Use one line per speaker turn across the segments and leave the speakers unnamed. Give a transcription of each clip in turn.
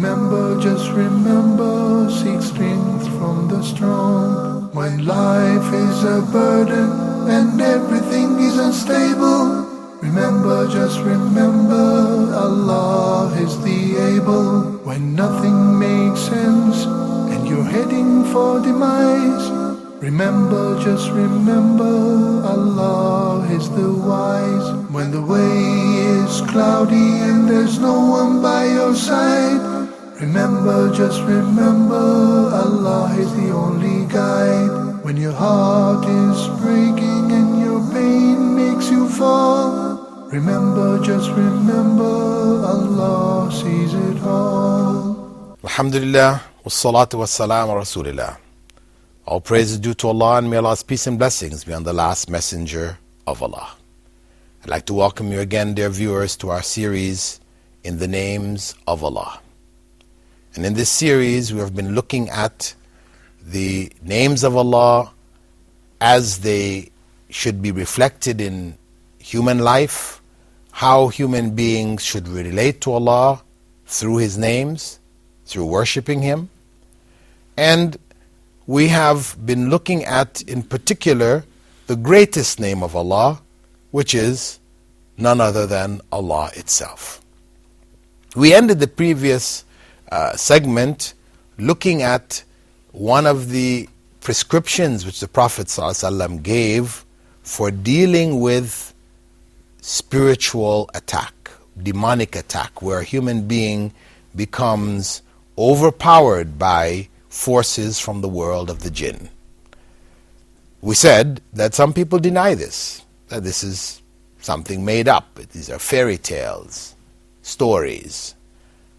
Remember, just remember, seek strength from the strong. When life is a burden and everything is unstable, remember, just remember, Allah is the able. When nothing makes sense and you're heading for demise, remember, just remember, Allah is the wise. When the way is cloudy and there's no one by your side, remember, just remember, Allah is the only guide. When your heart is breaking and your pain makes you fall, remember, just remember, Allah sees it all.
Alhamdulillah, wassalatu wassalam ala Rasulillah. All praise is due to Allah, and may Allah's peace and blessings be on the last messenger of Allah. I'd like to welcome you again, dear viewers, to our series, In the Names of Allah. And in this series, we have been looking at the names of Allah as they should be reflected in human life, how human beings should relate to Allah through His names, through worshipping Him. And we have been looking at, in particular, the greatest name of Allah, which is none other than Allah itself. We ended the previous segment looking at one of the prescriptions which the Prophet ﷺ gave for dealing with spiritual attack, demonic attack, where a human being becomes overpowered by forces from the world of the jinn. We said that some people deny this, that this is something made up. These are fairy tales, stories.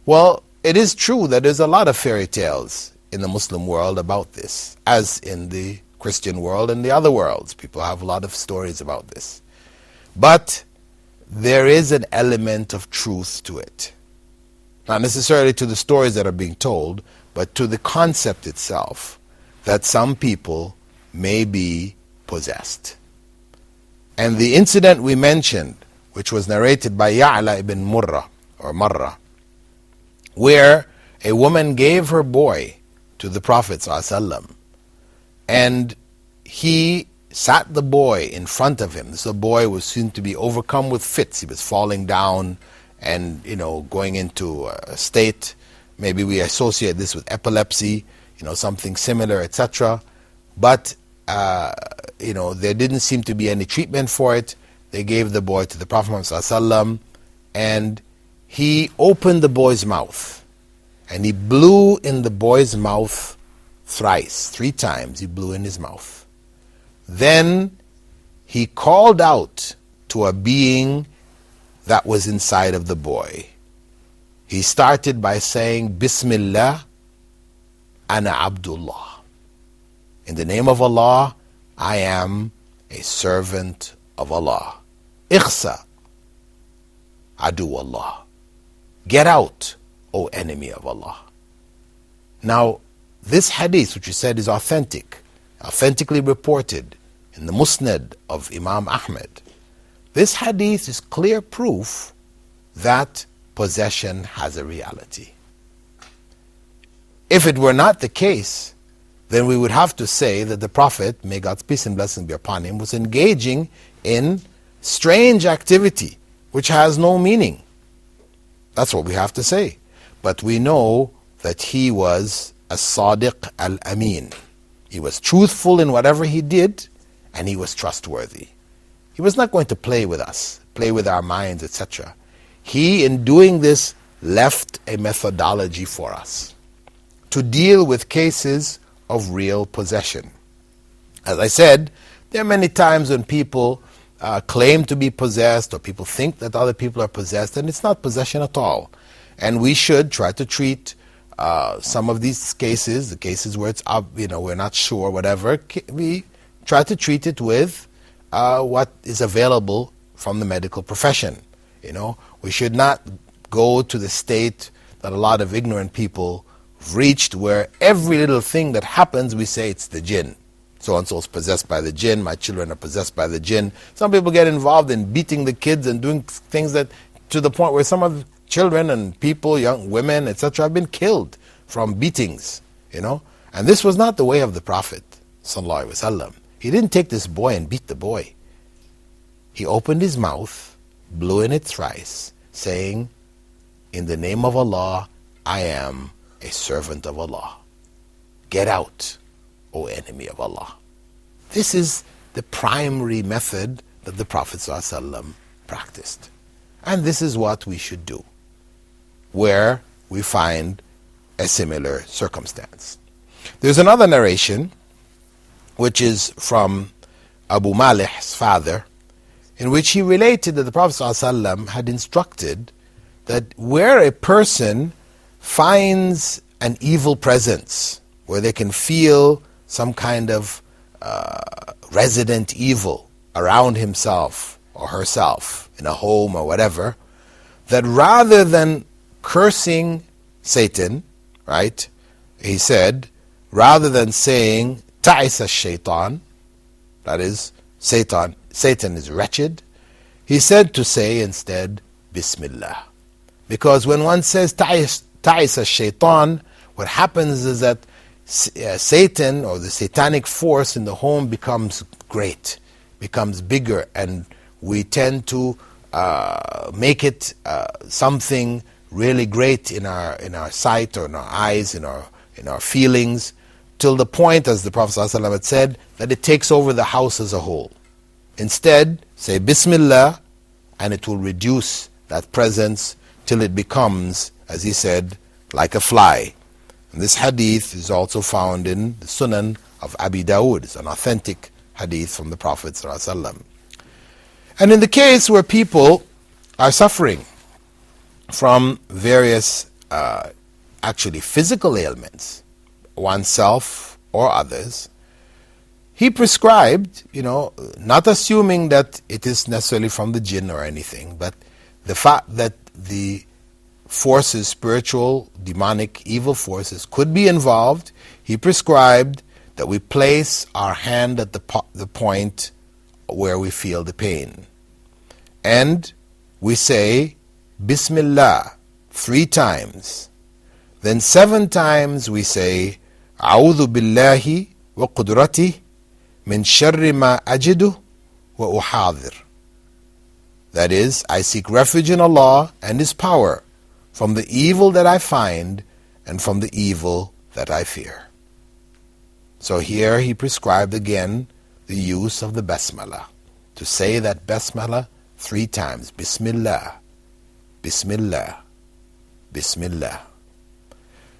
Well, it is true that there's a lot of fairy tales in the Muslim world about this, as in the Christian world and the other worlds. People have a lot of stories about this. But there is an element of truth to it. Not necessarily to the stories that are being told, but to the concept itself, that some people may be possessed. And the incident we mentioned, which was narrated by Ya'la ibn Marra, where a woman gave her boy to the Prophet ﷺ, and he sat the boy in front of him. The boy was soon to be overcome with fits. He was falling down and, going into a state. Maybe we associate this with epilepsy, something similar, etc. But, there didn't seem to be any treatment for it. They gave the boy to the Prophet ﷺ, and he opened the boy's mouth, and he blew in the boy's mouth thrice, 3 times he blew in his mouth. Then he called out to a being that was inside of the boy. He started by saying, Bismillah, Ana Abdullah. In the name of Allah, I am a servant of Allah. Ikhsa, Adu Allah. Get out, O enemy of Allah. Now, this hadith, which you said is authentically reported in the Musnad of Imam Ahmed, this hadith is clear proof that possession has a reality. If it were not the case, then we would have to say that the Prophet, may God's peace and blessing be upon him, was engaging in strange activity which has no meaning. That's what we have to say. But we know that he was as-Sadiq al-Amin. He was truthful in whatever he did, and he was trustworthy. He was not going to play with us, play with our minds, etc. He, in doing this, left a methodology for us to deal with cases of real possession. As I said, there are many times when people claim to be possessed, or people think that other people are possessed, and it's not possession at all. And we should try to treat some of these cases, the cases where it's we're not sure, whatever, we try to treat it with what is available from the medical profession. We should not go to the state that a lot of ignorant people have reached, where every little thing that happens, we say it's the jinn. So-and-so is possessed by the jinn, my children are possessed by the jinn. Some people get involved in beating the kids and doing things that, to the point where some of children and people, young women, etc., have been killed from beatings, And this was not the way of the Prophet sallallahu alaihi wasallam. He didn't take this boy and beat the boy. He opened his mouth, blew in it thrice, saying, "In the name of Allah, I am a servant of Allah. Get out, O enemy of Allah." This is the primary method that the Prophet ﷺ practiced. And this is what we should do where we find a similar circumstance. There's another narration which is from Abu Malih's father, in which he related that the Prophet ﷺ had instructed that where a person finds an evil presence, where they can feel some kind of resident evil around himself or herself in a home or whatever, that rather than cursing Satan, right, he said, rather than saying ta'isa shaitan, that is, Satan is wretched, he said to say instead Bismillah. Because when one says ta'isa shaitan, what happens is that Satan or the satanic force in the home becomes great, becomes bigger, and we tend to make it something really great in our sight or in our eyes, in our feelings, till the point, as the Prophet ﷺ had said, that it takes over the house as a whole. Instead, say Bismillah, and it will reduce that presence till it becomes, as he said, like a fly. And this hadith is also found in the Sunan of Abi Dawood. It's an authentic hadith from the Prophet ﷺ. And in the case where people are suffering from various actually physical ailments, oneself or others, he prescribed, not assuming that it is necessarily from the jinn or anything, but the fact that the forces, spiritual, demonic, evil forces could be involved, he prescribed that we place our hand at the point where we feel the pain. And we say Bismillah 3 times. Then 7 times we say A'udhu billahi wa qudrati min sharri ma ajidu wa uhadir. That is, I seek refuge in Allah and His power from the evil that I find and from the evil that I fear. So here he prescribed again the use of the Basmala, to say that Basmala 3 times. Bismillah, Bismillah, Bismillah.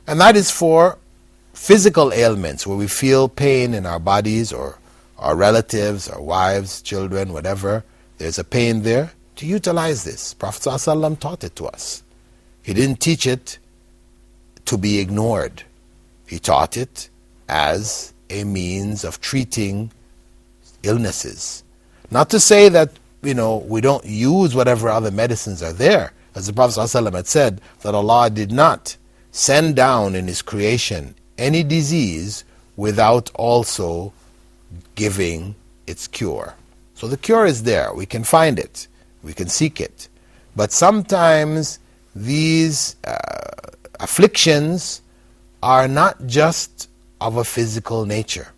And that is for physical ailments where we feel pain in our bodies, or our relatives, our wives, children, whatever. There's a pain there. To utilize this, Prophet ﷺ taught it to us. He didn't teach it to be ignored. He taught it as a means of treating illnesses. Not to say that, we don't use whatever other medicines are there. As the Prophet ﷺ had said, that Allah did not send down in His creation any disease without also giving its cure. So the cure is there. We can find it. We can seek it. But sometimes these afflictions are not just of a physical nature.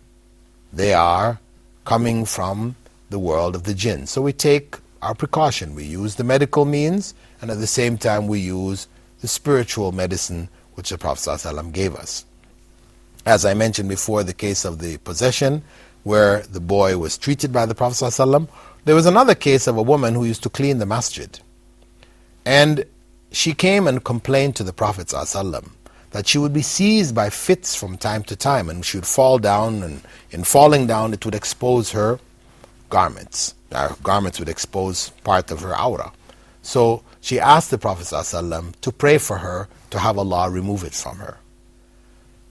They are coming from the world of the jinn. So we take our precaution. We use the medical means, and at the same time we use the spiritual medicine which the Prophet ﷺ gave us. As I mentioned before, the case of the possession, where the boy was treated by the Prophet ﷺ, there was another case of a woman who used to clean the masjid. And she came and complained to the Prophet ﷺ that she would be seized by fits from time to time, and she would fall down, and in falling down it would expose her garments. Her garments would expose part of her aura. So she asked the Prophet ﷺ to pray for her, to have Allah remove it from her.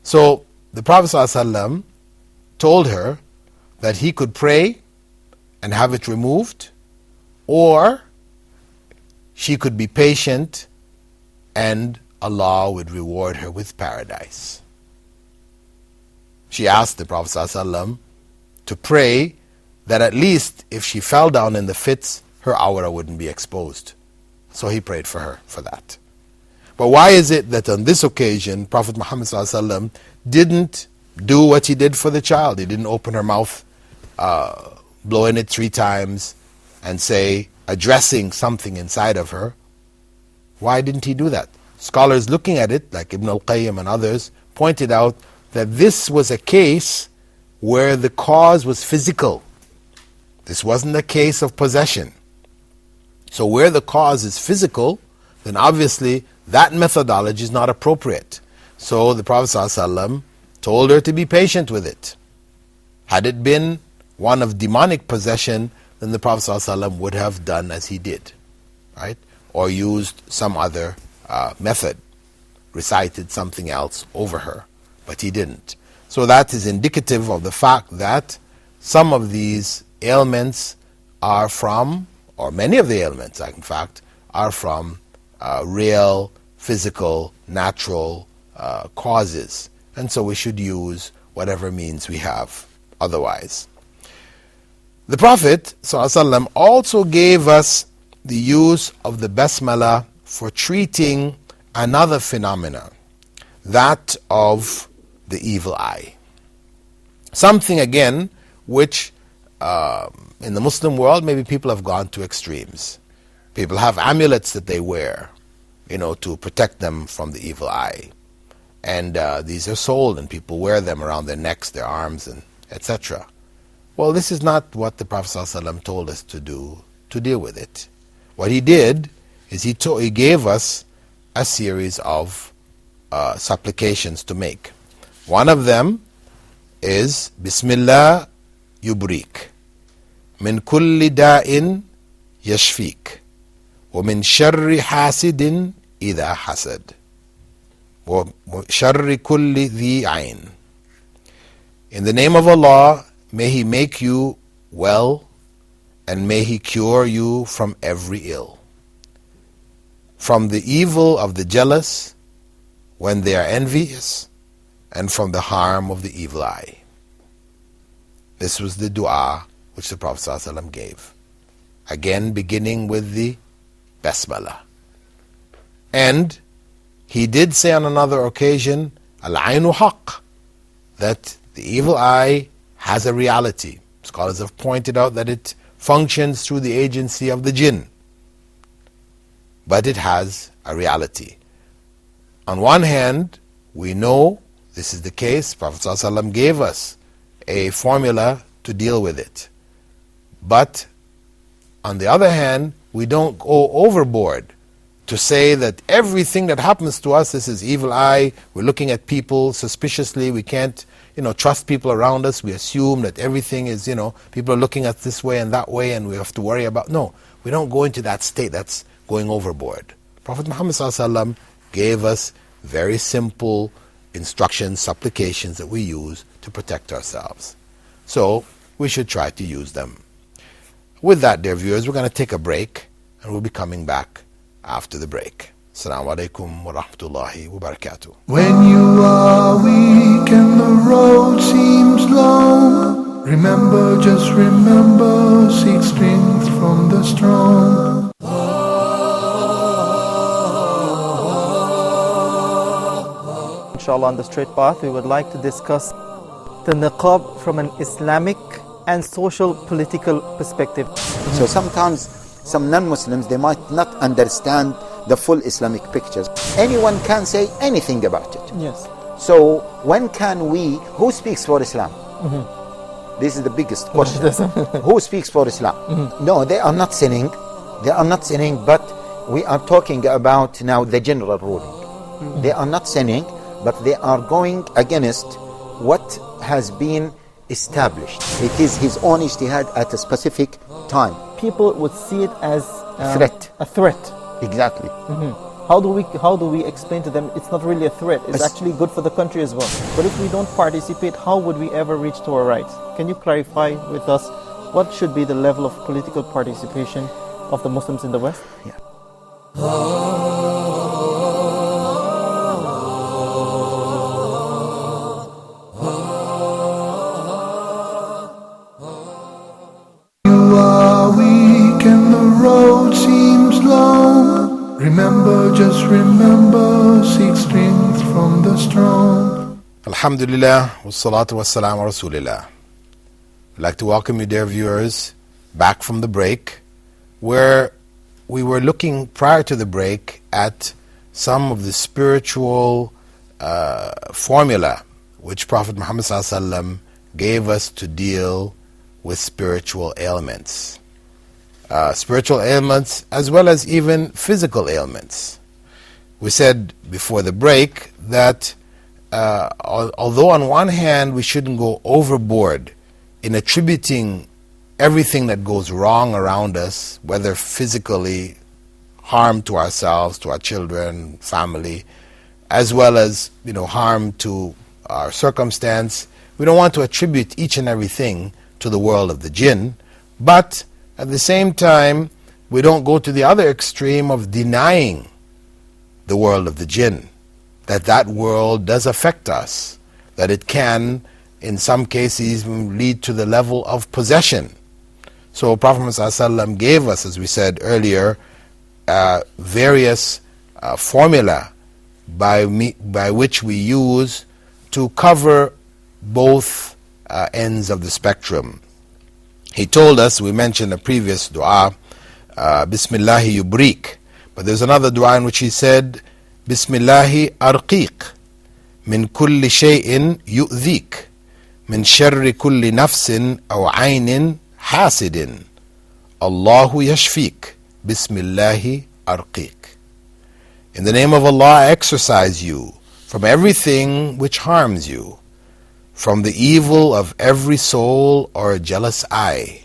So the Prophet ﷺ told her that he could pray and have it removed, or she could be patient and Allah would reward her with paradise. She asked the Prophet ﷺ to pray that at least if she fell down in the fits, her aura wouldn't be exposed. So he prayed for her for that. But why is it that on this occasion, Prophet Muhammad ﷺ didn't do what he did for the child? He didn't open her mouth, blow in it 3 times, and say, addressing something inside of her. Why didn't he do that? Scholars looking at it, like Ibn al-Qayyim and others, pointed out that this was a case where the cause was physical. This wasn't a case of possession. So where the cause is physical, then obviously that methodology is not appropriate. So the Prophet ﷺ told her to be patient with it. Had it been one of demonic possession, then the Prophet ﷺ would have done as he did, right? Or used some other method, recited something else over her, but he didn't. So that is indicative of the fact that some of these ailments are from, or many of the ailments, in fact, are from real, physical, natural causes. And so we should use whatever means we have otherwise. The Prophet ﷺ also gave us the use of the Basmala for treating another phenomenon, that of the evil eye. Something again which in the Muslim world maybe people have gone to extremes. People have amulets that they wear, to protect them from the evil eye. And these are sold and people wear them around their necks, their arms, and etc. Well, this is not what the Prophet ﷺ told us to do to deal with it. What he did is he gave us a series of supplications to make. One of them is Bismillah yubrik, min kulli da'in yashfik, wa min sharri hasidin idha hasad, wa sharri kulli dhi ayn. In the name of Allah, may He make you well, and may He cure you from every ill, from the evil of the jealous when they are envious, and from the harm of the evil eye. This was the dua which the Prophet ﷺ gave. Again, beginning with the Basmala. And he did say on another occasion, Al-Ainu Haqq, that the evil eye has a reality. Scholars have pointed out that it functions through the agency of the jinn, but it has a reality. On one hand, we know this is the case. Prophet ﷺ gave us a formula to deal with it. But on the other hand, we don't go overboard to say that everything that happens to us, this is evil eye, we're looking at people suspiciously, we can't trust people around us, we assume that everything is, people are looking at this way and that way and we have to worry about. No, we don't go into that state. That's going overboard. Prophet Muhammad ﷺ gave us very simple instructions, supplications that we use to protect ourselves. So we should try to use them. With that, dear viewers, we're going to take a break and we'll be coming back after the break. Assalamu alaikum wa rahmatullahi wa barakatuh.
When you are weak and the road seems long, remember, just remember, seek strength from the strong.
Inshallah, on the straight path, we would like to discuss the niqab from an Islamic and social political perspective.
So sometimes some non-Muslims, they might not understand the full Islamic pictures. Anyone can say anything about it.
Yes.
So when can we, who speaks for Islam? This is the biggest question. Who speaks for Islam? No, they are not sinning. They are not sinning, but we are talking about now the general ruling. They are not sinning, but they are going against what has been established. It is his own ijtihad at a specific time.
People would see it as
Threat.
a threat.
Exactly.
How do we explain to them it's not really a threat, it's actually good for the country as well? But if we don't participate, how would we ever reach to our rights? Can you clarify with us what should be the level of political participation of the Muslims in the West?
Yeah.
Remember, just remember, seek strength from the strong.
Alhamdulillah, wassalatu wassalamu ala Rasulillah. I'd like to welcome you, dear viewers, back from the break, where we were looking prior to the break at some of the spiritual formula which Prophet Muhammad ﷺ gave us to deal with spiritual ailments. Spiritual ailments as well as even physical ailments. We said before the break that although on one hand we shouldn't go overboard in attributing everything that goes wrong around us, whether physically, harm to ourselves, to our children, family, as well as harm to our circumstance, we don't want to attribute each and everything to the world of the jinn, but at the same time we don't go to the other extreme of denying the world of the jinn, that world does affect us, that it can in some cases lead to the level of possession. So Prophet ﷺ gave us, as we said earlier, various formula by which we use to cover both ends of the spectrum. He told us, we mentioned a previous dua, Bismillahi yubrik, but there's another dua in which he said, Bismillahi arqiq, min kulli shay'in yu'dhik, min sharri kulli nafsin aw aynin hasidin, Allahu yashfik, Bismillahi arqiq. In the name of Allah I exorcise you from everything which harms you, from the evil of every soul or jealous eye.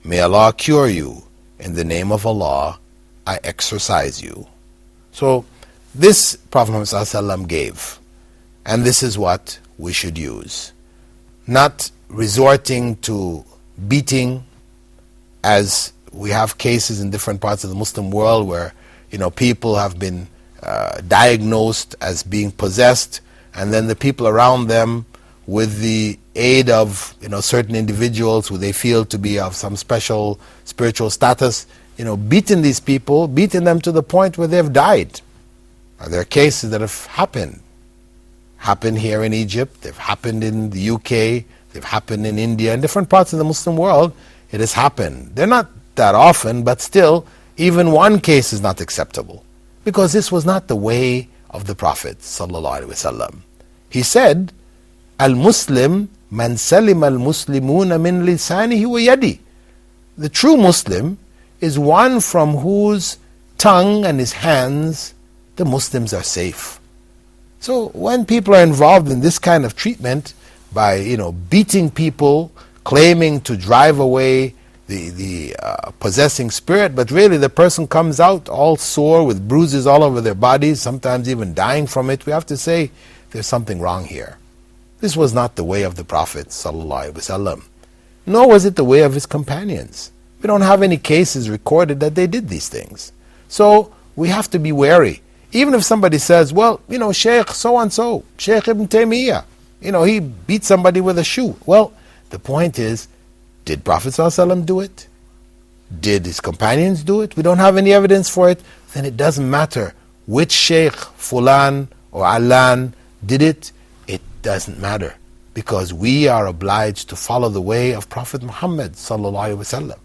May Allah cure you. In the name of Allah I exorcise you. So this Prophet Muhammad ﷺ gave, and this is what we should use. Not resorting to beating, as we have cases in different parts of the Muslim world where people have been diagnosed as being possessed, and then the people around them, with the aid of certain individuals who they feel to be of some special spiritual status, beating these people, beating them to the point where they've died. There are cases that have happened here in Egypt, they've happened in the UK, they've happened in India, in different parts of the Muslim world. It has happened. They're not that often, but still, even one case is not acceptable, because this was not the way of the Prophet ﷺ. He said, Al-Muslim man salim al-Muslimuna min lisanihi wa yadi. The true Muslim is one from whose tongue and his hands the Muslims are safe. So when people are involved in this kind of treatment by beating people, claiming to drive away the possessing spirit, but really the person comes out all sore with bruises all over their bodies, sometimes even dying from it, we have to say there's something wrong here. This was not the way of the Prophet ﷺ, nor was it the way of his companions. We don't have any cases recorded that they did these things. So we have to be wary. Even if somebody says, well, Shaykh so-and-so, Shaykh Ibn Taymiyyah, he beat somebody with a shoe. Well, the point is, did Prophet ﷺ do it? Did his companions do it? We don't have any evidence for it. Then it doesn't matter which Shaykh, Fulan or Alan did it. It doesn't matter, because we are obliged to follow the way of Prophet Muhammad ﷺ.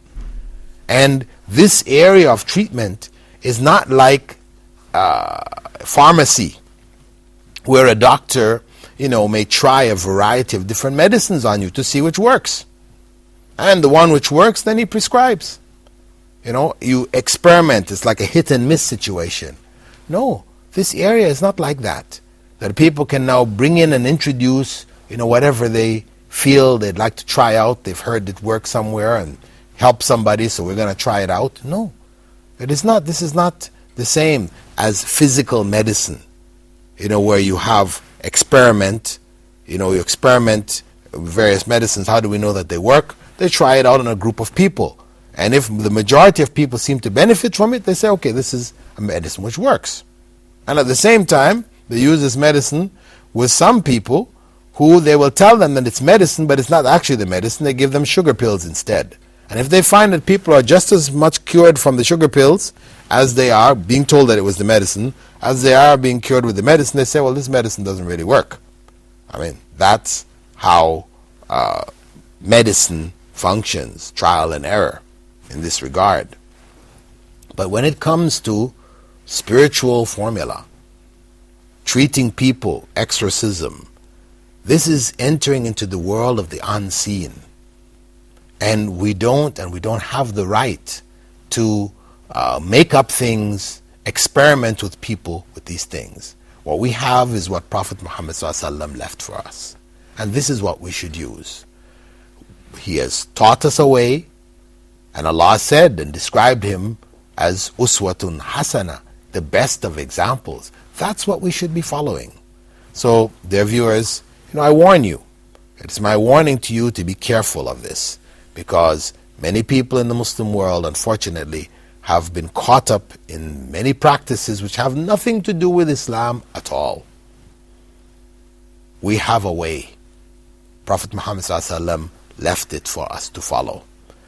And this area of treatment is not like pharmacy, where a doctor may try a variety of different medicines on you to see which works. And the one which works, then he prescribes. You experiment. It's like a hit and miss situation. No, this area is not like that. That people can now bring in and introduce, whatever they feel they'd like to try out. They've heard it work somewhere and help somebody, so we're going to try it out. No, it is not. This is not the same as physical medicine, where you have experiment. You experiment with various medicines. How do we know that they work? They try it out on a group of people. And if the majority of people seem to benefit from it, they say, okay, this is a medicine which works. And at the same time, they use this medicine with some people who they will tell them that it's medicine, but it's not actually the medicine. They give them sugar pills instead. And if they find that people are just as much cured from the sugar pills as they are being told that it was the medicine, as they are being cured with the medicine, they say, well, this medicine doesn't really work. I mean, that's how medicine functions, trial and error in this regard. But when it comes to spiritual formula, treating people, exorcism, this is entering into the world of the unseen. And we don't have the right to make up things, experiment with people with these things. What we have is what Prophet Muhammad ﷺ left for us. And this is what we should use. He has taught us a way, and Allah said and described him as Uswatun Hasana, the best of examples. That's what we should be following. So, dear viewers, I warn you. It's my warning to you to be careful of this, because many people in the Muslim world, unfortunately, have been caught up in many practices which have nothing to do with Islam at all. We have a way. Prophet Muhammad ﷺ left it for us to follow.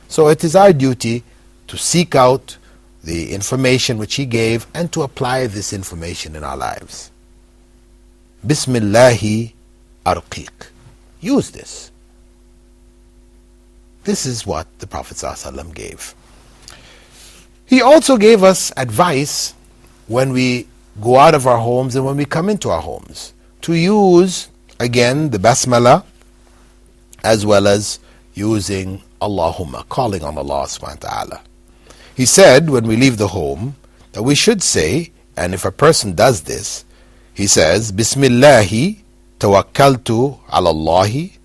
So it is our duty to seek out the information which he gave and to apply this information in our lives. Bismillahi arqiq. Use this. This is what the Prophet ﷺ gave. He also gave us advice when we go out of our homes and when we come into our homes to use, again, the basmala, as well as using Allahumma, calling on Allah subhanahu wa ta'ala. He said when we leave the home that we should say, and if a person does this, he says, Bismillahi tawakkaltu ala Allahi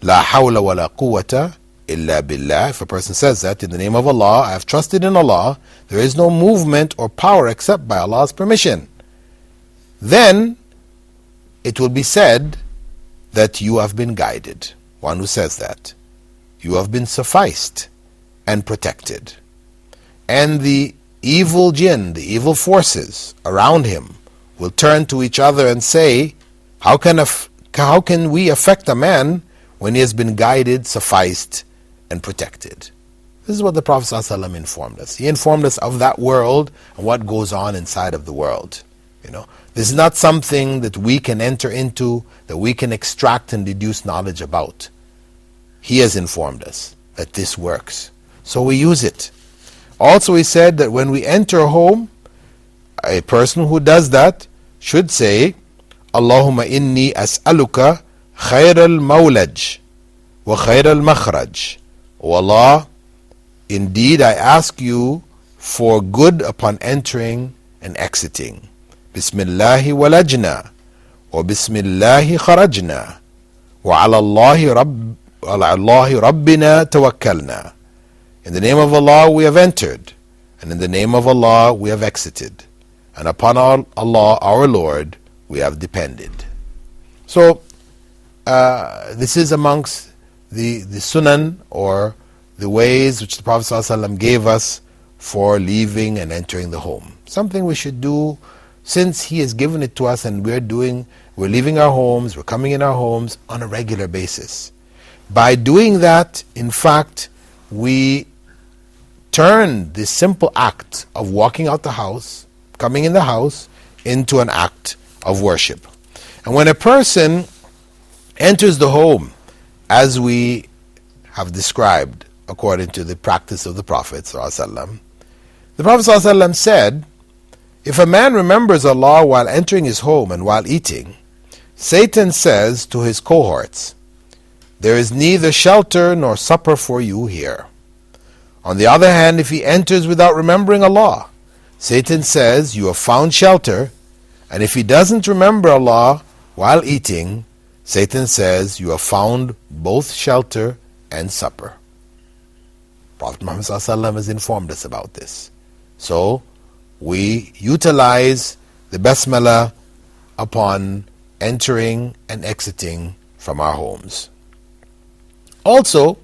la hawla wa la quwwata illa billah. If a person says that, in the name of Allah, I have trusted in Allah, there is no movement or power except by Allah's permission. Then it will be said that you have been guided. One who says that, you have been sufficed and protected. And the evil jinn, the evil forces around him, will turn to each other and say, how can we affect a man when he has been guided, sufficed, and protected? This is what the Prophet ﷺ informed us. He informed us of that world and what goes on inside of the world. This is not something that we can enter into, that we can extract and deduce knowledge about. He has informed us that this works. So we use it. Also, he said that when we enter a home, a person who does that should say, Allahumma inni as'aluka khayr al-mawlaj wa khayr al-makhraj. O Allah, indeed I ask you for good upon entering and exiting. Bismillahi walajna wa bismillahi kharajna wa ala Allahi rabbina tawakkalna. In the name of Allah we have entered, and in the name of Allah we have exited, and upon Allah our Lord we have depended. So this is amongst the sunan, or the ways which the Prophet ﷺ gave us for leaving and entering the home. Something we should do, since he has given it to us, and we're leaving our homes, we're coming in our homes on a regular basis. By doing that, in fact, we turn this simple act of walking out the house, coming in the house, into an act of worship. And when a person enters the home, as we have described according to the practice of the Prophet ﷺ, the Prophet ﷺ said, if a man remembers Allah while entering his home and while eating, Satan says to his cohorts, there is neither shelter nor supper for you here. On the other hand, if he enters without remembering Allah, Satan says, you have found shelter, and if he doesn't remember Allah while eating, Satan says, you have found both shelter and supper. Prophet Muhammad ﷺ has informed us about this. So, we utilize the basmala upon entering and exiting from our homes. Also,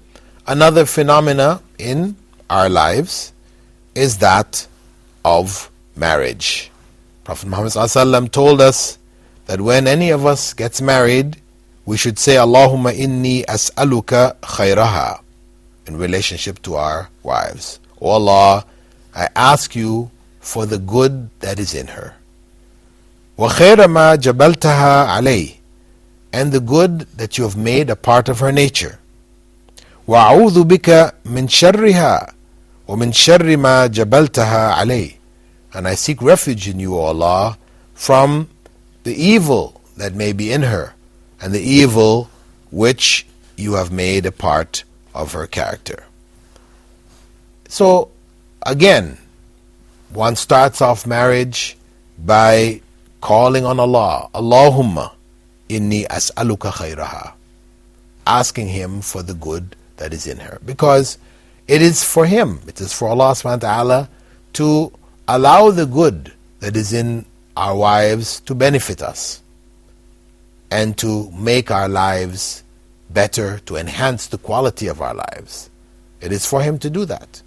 another phenomena in our lives is that of marriage. Prophet Muhammad ﷺ told us that when any of us gets married, we should say, Allahumma inni as'aluka khayraha, in relationship to our wives. O Allah, I ask you for the good that is in her. وَخَيْرَ مَا جَبَلْتَهَا عَلَيْهِ, and the good that you have made a part of her nature. وَأَعُوذُ بِكَ مِنْ شَرِّهَا وَمِنْ شَرِّ مَا جَبَلْتَهَا عَلَيْهِ, and I seek refuge in you, O Allah, from the evil that may be in her and the evil which you have made a part of her character. So again, one starts off marriage by calling on Allah, Allahumma inni as'aluka khayraha, asking Him for the good that is in her, because it is for Him, it is for Allah subhanahu wa ta'ala to allow the good that is in our wives to benefit us and to make our lives better, to enhance the quality of our lives. It is for Him to do that.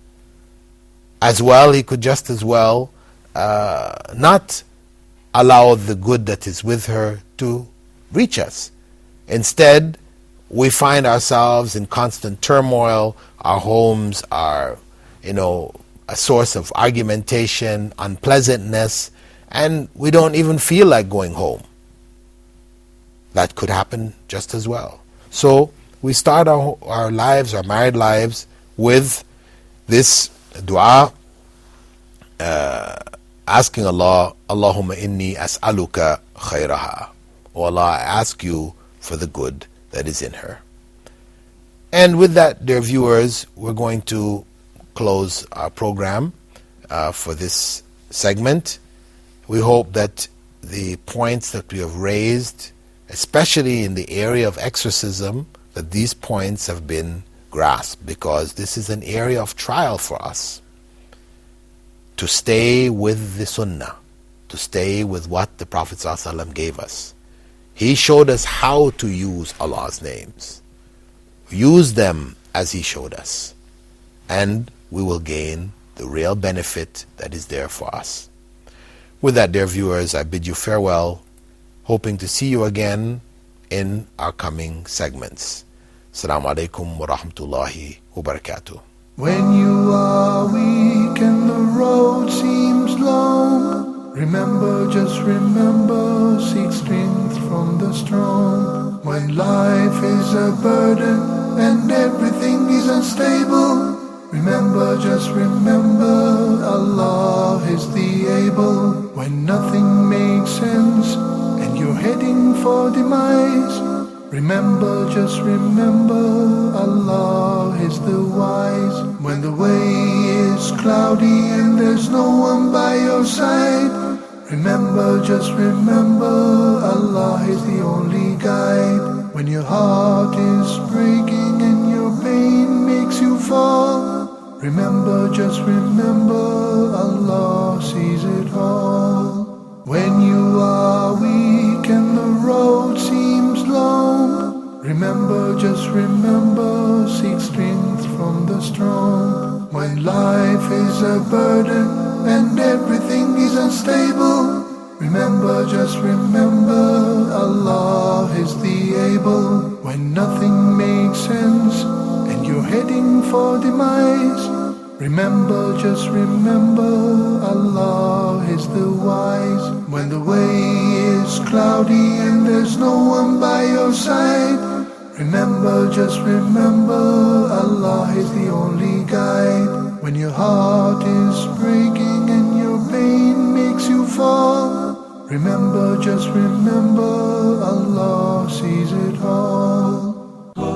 As well, He could just as well not allow the good that is with her to reach us. Instead, we find ourselves in constant turmoil. Our homes are, a source of argumentation, unpleasantness, and we don't even feel like going home. That could happen just as well. So we start our lives, our married lives, with this dua, asking Allah, Allahumma inni as'aluka khayraha. O Allah, I ask you for the good that is in her. And with that, dear viewers, we're going to close our program for this segment. We hope that the points that we have raised, especially in the area of exorcism, that these points have been grasped, because this is an area of trial for us. To stay with the Sunnah, to stay with what the Prophet ﷺ gave us. He showed us how to use Allah's names. Use them as He showed us, and we will gain the real benefit that is there for us. With that, dear viewers, I bid you farewell, hoping to see you again in our coming segments. Assalamu alaikum wa rahmatullahi wa barakatuh.
When you are weak and the road seems long, remember, just remember, seek strength from the strong. When life is a burden and everything is unstable, remember, just remember, Allah is the able. When nothing makes sense and you're heading for demise, remember, just remember, Allah is the wise. When the way is cloudy and there's no one by your side, remember, just remember, Allah is the only guide. When your heart is breaking and your pain makes you fall, remember, just remember, Allah sees it all. When you are weak and the road seems long, remember, just remember, seek strength from the strong. When life is a burden and everything is unstable, remember, just remember, Allah is the able. When nothing makes sense and you're heading for demise, remember, just remember, Allah is the wise. When the way is cloudy and there's no one by your side, remember, just remember, Allah is the only guide. When your heart is breaking and your pain makes you fall, remember, just remember,